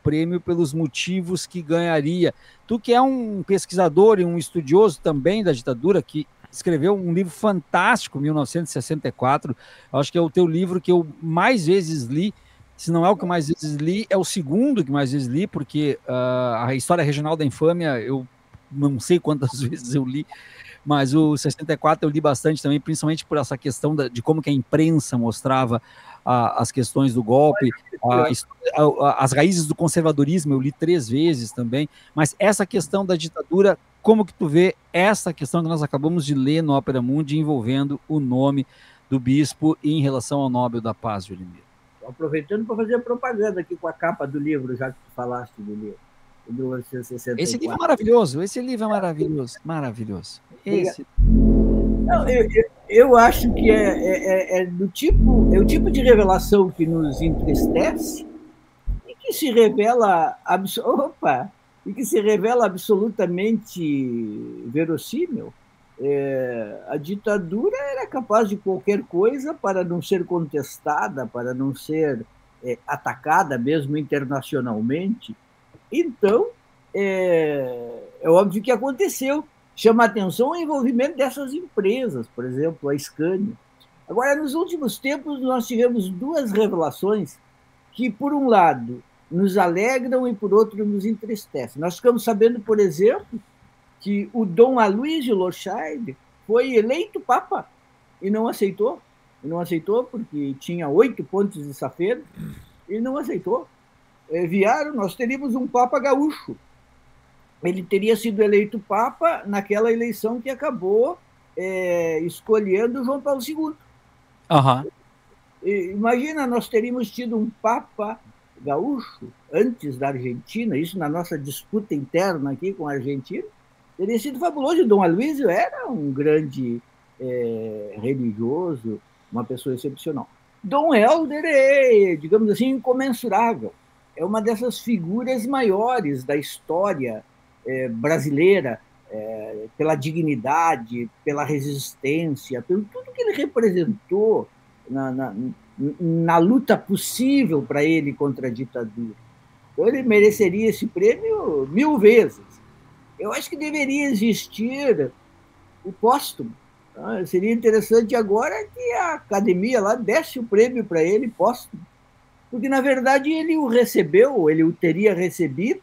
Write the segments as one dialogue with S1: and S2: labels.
S1: prêmio pelos motivos que ganharia. Tu que é um pesquisador e um estudioso também da ditadura, que escreveu um livro fantástico, 1964, acho que é o teu livro que eu mais vezes li, se não é o que mais vezes li, é o segundo que mais vezes li, porque a História Regional da Infâmia, eu não sei quantas vezes eu li, mas o 64 eu li bastante também, principalmente por essa questão de como que a imprensa mostrava as questões do golpe, as raízes do conservadorismo, eu li 3 vezes também, mas essa questão da ditadura, como que tu vê essa questão que nós acabamos de ler no Opera Mundi, envolvendo o nome do bispo em relação ao Nobel da Paz, Julimiro?
S2: Aproveitando para fazer propaganda aqui com a capa do livro, já que tu falaste do livro.
S1: Esse livro é maravilhoso, esse livro é maravilhoso, maravilhoso. Esse...
S2: Não, eu acho que é o tipo de revelação que nos entristece e que se revela absolutamente verossímil. A ditadura era capaz de qualquer coisa para não ser contestada, para não ser atacada mesmo internacionalmente. Então, é óbvio que aconteceu. Chama a atenção o envolvimento dessas empresas, por exemplo, a Scania. Agora, nos últimos tempos, nós tivemos 2 revelações que, por um lado, nos alegram e, por outro, nos entristecem. Nós ficamos sabendo, por exemplo, que o Dom Aloysio Lorscheider foi eleito Papa e não aceitou. E não aceitou porque tinha 8 pontos de safena e não aceitou. Nós teríamos um Papa gaúcho. Ele teria sido eleito Papa naquela eleição que acabou escolhendo João Paulo II.
S1: Uhum.
S2: Imagina, nós teríamos tido um Papa gaúcho antes da Argentina, isso na nossa disputa interna aqui com a Argentina, teria sido fabuloso. O Dom Aloysio era um grande religioso, uma pessoa excepcional. Dom Helder é, digamos assim, incomensurável. É uma dessas figuras maiores da história brasileira, pela dignidade, pela resistência, pelo tudo que ele representou na luta possível para ele contra a ditadura. Então, ele mereceria esse prêmio 1000 vezes. Eu acho que deveria existir o póstumo. Tá? Seria interessante agora que a academia lá desse o prêmio para ele póstumo, porque, na verdade, ele o recebeu, ele o teria recebido,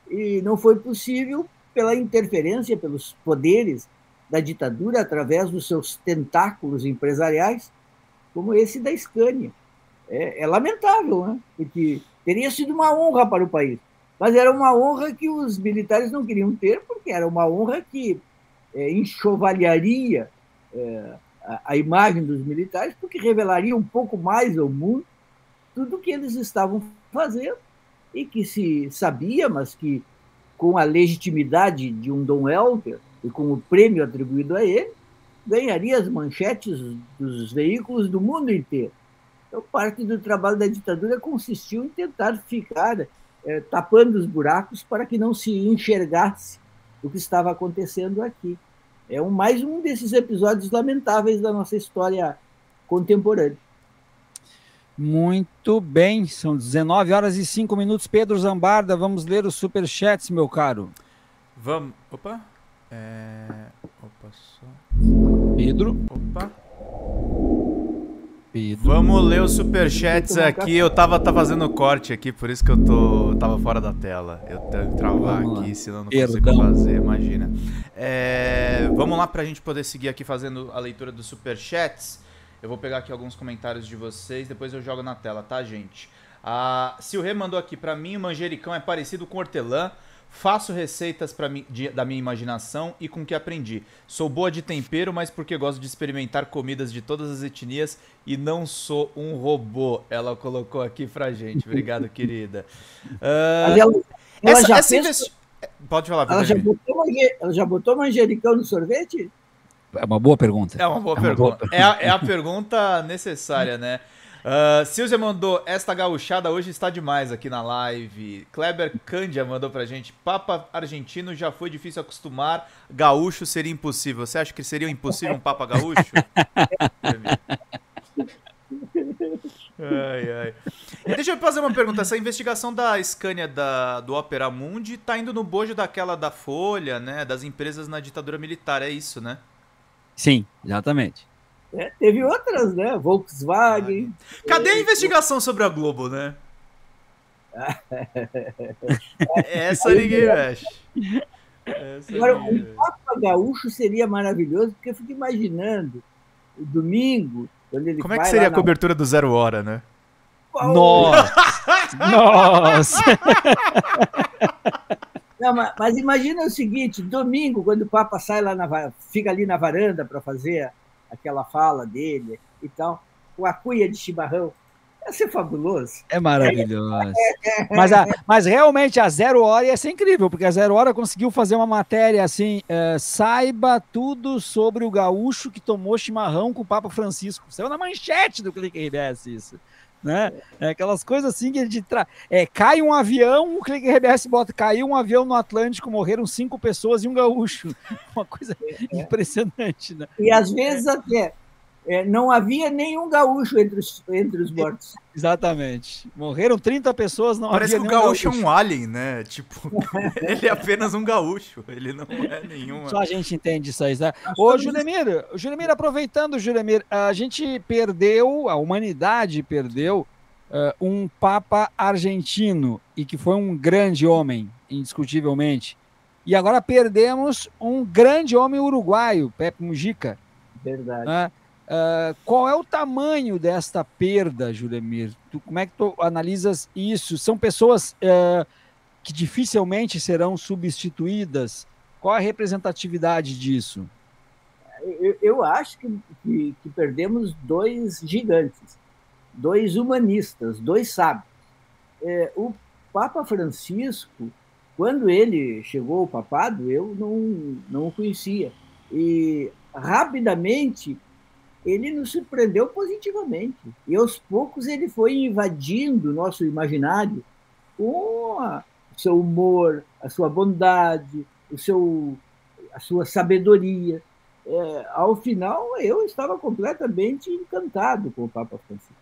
S2: e não foi possível pela interferência, pelos poderes da ditadura, através dos seus tentáculos empresariais, como esse da Scania. É lamentável, né? Porque teria sido uma honra para o país, mas era uma honra que os militares não queriam ter, porque era uma honra que enxovalharia a imagem dos militares, porque revelaria um pouco mais ao mundo tudo o que eles estavam fazendo e que se sabia, mas que com a legitimidade de um Dom Helder e com o prêmio atribuído a ele, ganharia as manchetes dos veículos do mundo inteiro. Então, parte do trabalho da ditadura consistiu em tentar ficar tapando os buracos para que não se enxergasse o que estava acontecendo aqui. É mais um desses episódios lamentáveis da nossa história contemporânea.
S1: Muito bem, são 19h05. Pedro Zambarda, vamos ler os superchats, meu caro.
S3: Vamos. Opa. Opa, só.
S1: Pedro.
S3: Opa.
S1: Pedro.
S3: Vamos ler os superchats aqui. Eu tava fazendo corte aqui, por isso que eu tava fora da tela. Eu tenho que travar aqui, senão não consigo fazer, imagina. Vamos lá pra gente poder seguir aqui fazendo a leitura dos superchats. Eu vou pegar aqui alguns comentários de vocês, depois eu jogo na tela, tá, gente? A Silrê mandou aqui, pra mim o manjericão é parecido com hortelã, faço receitas da minha imaginação e com o que aprendi. Sou boa de tempero, mas porque gosto de experimentar comidas de todas as etnias e não sou um robô. Ela colocou aqui pra gente. Obrigado, querida. Pode falar,
S2: ela já botou manjericão no sorvete?
S1: É uma boa pergunta.
S3: É uma boa pergunta. É a pergunta necessária, né? Silvia mandou, esta gauchada hoje está demais aqui na live. Kleber Cândia mandou pra gente, Papa argentino já foi difícil acostumar, gaúcho seria impossível. Você acha que seria impossível um Papa gaúcho? Ai, ai. E deixa eu fazer uma pergunta. Essa investigação da Scania do Opera Mundi tá indo no bojo daquela da Folha, né? Das empresas na ditadura militar, é isso, né?
S1: Sim, exatamente.
S2: Teve outras, né? Volkswagen.
S3: Cadê a investigação sobre a Globo, né? Essa ninguém mexe.
S2: Agora, um Papa Gaúcho seria maravilhoso, porque eu fico imaginando o domingo, quando ele
S3: Como é que seria a cobertura do 0 Hora, né?
S1: Nossa! Nossa!
S2: Não, mas imagina o seguinte, domingo, quando o Papa sai lá, fica ali na varanda para fazer aquela fala dele e tal, com a cuia de chimarrão, ia ser fabuloso.
S1: É maravilhoso. Mas realmente a 0 Hora ia ser incrível, porque a 0 Hora conseguiu fazer uma matéria assim, saiba tudo sobre o gaúcho que tomou chimarrão com o Papa Francisco. Saiu na manchete do Clique RBS isso. Né? Aquelas coisas assim que cai um avião, o Clique RBS bota, caiu um avião no Atlântico, morreram 5 pessoas e um gaúcho. Uma coisa impressionante, né?
S2: E às vezes até não havia nenhum gaúcho entre os mortos.
S1: Exatamente. Morreram 30 pessoas, não
S3: Parece
S1: havia
S3: que o gaúcho
S1: gaúcho.
S3: é um alien, né? Tipo, ele é apenas um gaúcho, ele não é nenhum.
S1: Só a gente entende isso aí, né? Ô, Juremir, aproveitando, Juremir, a gente perdeu, a humanidade perdeu um Papa argentino, e que foi um grande homem, indiscutivelmente. E agora perdemos um grande homem uruguaio, Pepe Mujica.
S2: Verdade.
S1: Né? Qual é o tamanho desta perda, Juremir? Como é que tu analisas isso? São pessoas que dificilmente serão substituídas? Qual a representatividade disso?
S2: Eu acho que perdemos 2 gigantes, 2 humanistas, 2 sábios. O Papa Francisco, quando ele chegou ao papado, eu não o conhecia. E rapidamente ele nos surpreendeu positivamente. E aos poucos ele foi invadindo o nosso imaginário com o seu humor, a sua bondade, a sua sabedoria. Ao final, eu estava completamente encantado com o Papa Francisco.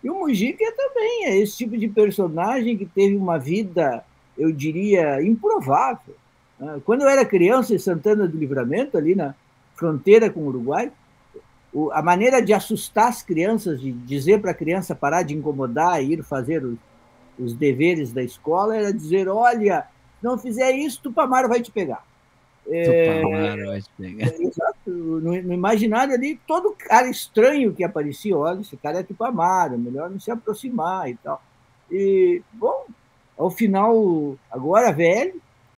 S2: E o Mujica também é esse tipo de personagem que teve uma vida, eu diria, improvável. Quando eu era criança em Santana do Livramento, ali na fronteira com o Uruguai, a maneira de assustar as crianças, de dizer para a criança parar de incomodar e ir fazer os deveres da escola, era dizer, olha, se não fizer isso, Tupamaro vai te pegar.
S1: Tupamaro vai te pegar.
S2: Exato. No imaginário ali, todo cara estranho que aparecia, olha, esse cara é Tupamaro, melhor não se aproximar e tal. E, bom, ao final, agora velho,